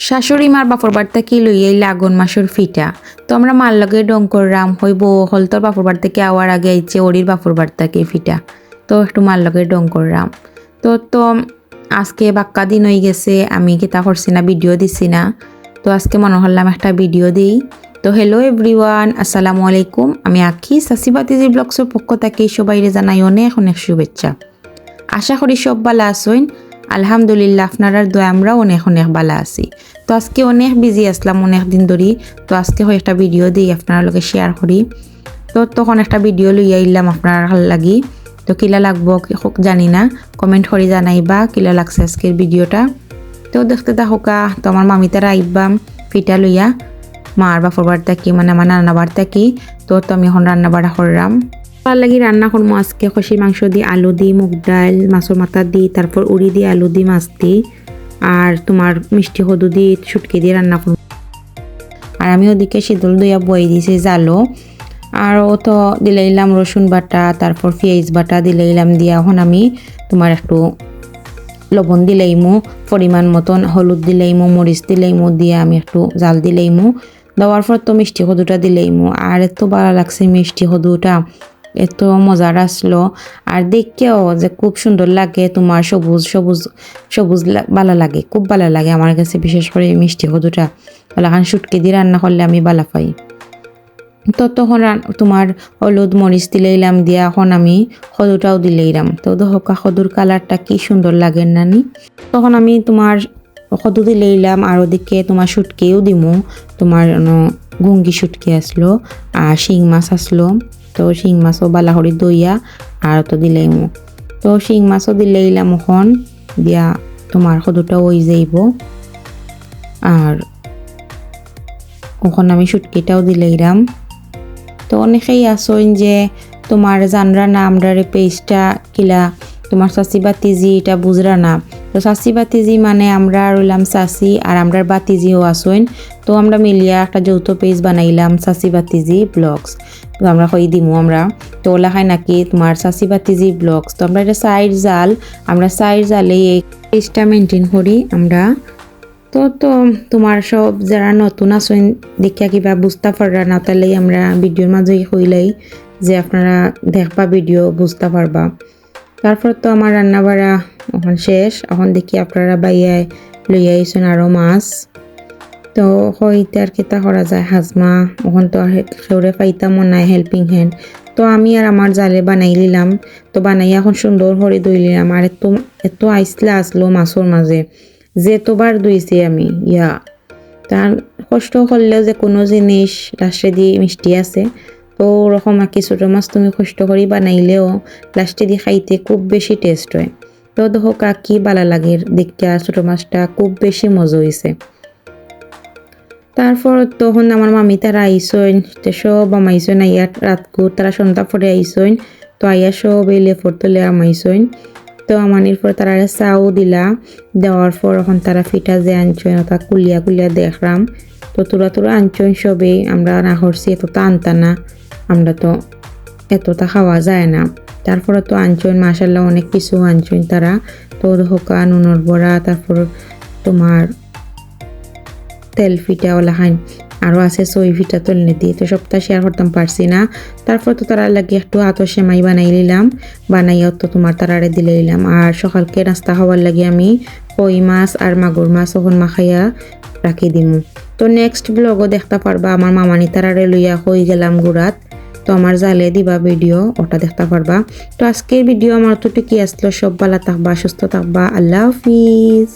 শাশুড়ি মার বাপর বাড়িতে কি লইয়াই আগুন মাসুর ফিটা তো আমরা মার লগে ডং করলাম হইব হল তোর বাপর বাড়ি থেকে আওয়ার আগে আইছে ওরির বাপর বাড়ি থেকে ফিটা তো একটু মার লগে ডং করলাম তো আজকে বাক্কা দিন হয়ে গেছে আমি কিতা করছি না ভিডিও দিছি না তো আজকে মনে হলাম একটা ভিডিও দিই তো হ্যালো এভরিওয়ান আসসালামু আলাইকুম আমি আখি সাসিবাতিজি ব্লগসের পক্ষ থেকে সবাইরে জানাই অনেক অনেক শুভেচ্ছা আশা করি সব ভালো আছেন আলহামদুলিল্লাহ আপনারা দোয়া আমরা অনেক অনেক ভালো আছি তো আজকে অনেক বিজি আসলাম অনেক দিন ধরে তো আজকে হয় একটা ভিডিও দিই আপনার লগে শেয়ার করি তো তখন একটা ভিডিও লইয়া আইলাম আপনার ভালো লাগি তো কিলা লাগবো জানি না কমেন্ট করে জানাইবা কিলা লাগছে আজকের ভিডিওটা তো দেখতে থাকা তো আমার মামিতারা আইবাম ফিটা লইয়া মার বাপর বাড়ি থাকি মানে আমার নানা বাড়ি থাকি তো আমি এখন রান্না বাড়া করলাম ভালো লাগি রান্না করবো আজকে খসির মাংস দিয়ে আলু দিই মুগ ডাল মাছের মাথা দিই তারপর উড়ি দিয়ে আলু দিই মাছ দিই আর তোমার মিষ্টি হদু দিয়ে শুটকি দিয়ে রান্না করবো আর আমি ওদিকে শীতল দইয়া বই দিয়েছি জালো আর ও তো দিলাইলাম রসুন বাটা তারপর পেঁয়াজ বাটা দিলাইলাম দিয়া এখন আমি তোমার একটু লবণ দিলাইমু পরিমাণ মতন হলুদ দিলাইমু মরিচ দিলাইমু দিয়ে আমি একটু জাল দিলাইমু দেওয়ার পর তো মিষ্টি হদুটা দিলাইমু আর এত ভালো লাগছে মিষ্টি হদুটা এত মজার আসলো আর দেখতেও যে খুব সুন্দর লাগে তোমার সবুজ সবুজ সবুজ ভালো লাগে খুব ভালো লাগে আমার কাছে বিশেষ করে মিষ্টি হদুটা এখন শুটকি দিয়ে রান্না করলে আমি ভালো পাই তো তখন তোমার হলুদ মরিচ দিলাইলাম দিয়া এখন আমি হদুটাও দিলাইলাম তো দহকা হদুর কালারটা কি সুন্দর লাগে নানি তখন আমি তোমার হদু দিলাইলাম আর ওদিকে তোমার শুটকিও দিমু তোমার গুঙ্গি শুটকি আসলো আর শিং মাছ আসলো তো শিং মাছও বালাহরি দইয়া আর তো দিলাইমু তো শিং মাছও দিলাইলাম এখন দিয়া তোমার হদুটা ওই যাইব আর ওখানে আমি শুটকিটাও দিলাইলাম তো অনেকেই আসইন যে তোমার জানরা না আমরা পেজটা কিলা তোমার চাচি বাতিজি এটা বুঝরা না তো চাচি বাতিজি মানে আমরা রইলাম চাচি আর আমরা বাতিজিও আসইন তো আমরা মিলিয়া একটা যৌথ পেজ বানাইলাম চাচি বাতিজি ব্লগস তো আমরা কই দিমু আমরা তো ওলা খাই নাকি তোমার চাচি বাতিজি ব্লগস তো আমরা এটা সাইড জালে এই পেজটা মেনটেন করি আমরা তো তোমার সব যারা নতুন আছেন দেখিয়া কিবা বুঝতে পাররা না তাহলে আমরা ভিডিওর মাঝে হইলাই যে আপনারা দেখবা ভিডিও বুঝতে পারবা তারপর তো আমার রান্না বাড়া এখন শেষ এখন দেখি আপনারা বাইয়ায় লইয়া আইসেন আরও মাছ তো হইতে আর কেতা করা যায় হাজমা ওখান তো সেউরে পাইতাম নাই হেল্পিং হ্যান্ড তো আমি আর আমার জালে বানাই নিলাম তো বানাইয়া এখন সুন্দর করে দই নিলাম আর এত আইসলা আসলো মাছের মাঝে যে তোবার ধুইছি আমি তার কষ্ট করলেও যে কোনো জিনিস লাস্টে দিয়ে মিষ্টি আছে তো ওরকম আর কি ছোটো মাছ তুমি কষ্ট করি বানাইলেও লাস্টে দিয়ে খাইতে খুব বেশি টেস্ট হয় তো দেখো কি ভালো লাগে দেখতে ছোটো মাছটা খুব বেশি মজা হয়েছে তারপর তখন আমার মামি তারা আইসইন সব আমাইসইন আইয়া রাতকু তারা সন্ধ্যা পরে আইসইন তো আইয়া সব এই লেফর তলে আমাইসইন তো আমানির পর তারা চাও দিলা দেওয়ার পর এখন তারা ফিটা যে আনছইন ওটা কুলিয়া দেখলাম তো তোরা আনছইন সবে আমরা না করছি এতটা আনতা না আমরা তো এতটা খাওয়া যায় না তারপরে তো আনছইন মাশাল্লাহ অনেক কিছু আনছইন তারা তো হোকা নুনর বড়া তারপর তোমার তেল ফিটা ওলা খাইন আরও আছে সই ফিটা তলনে দিয়ে তো সবটা শেয়ার করতাম পারছি না তারপর তো তারা লাগে একটু আতর সেমাই বানাই নিলাম বানাইয়াও তো তোমার তারারে দিলে নিলাম আর সকালকে নাস্তা খাওয়ার লাগে আমি কই মাছ আর মাগুর মাছ ওখান মাখাইয়া রাখি দিমু তো নেক্সট ব্লগও দেখতে পারবা আমার মামানি তারারে লইয়া হই গেলাম গুড়াত তো আমার জালে দিবা ভিডিও ওটা দেখতে পারবা তো আজকের ভিডিও আমার তো কি আসলো সব ভালো থাকবা সুস্থ থাকবা আল্লাহ হাফিজ।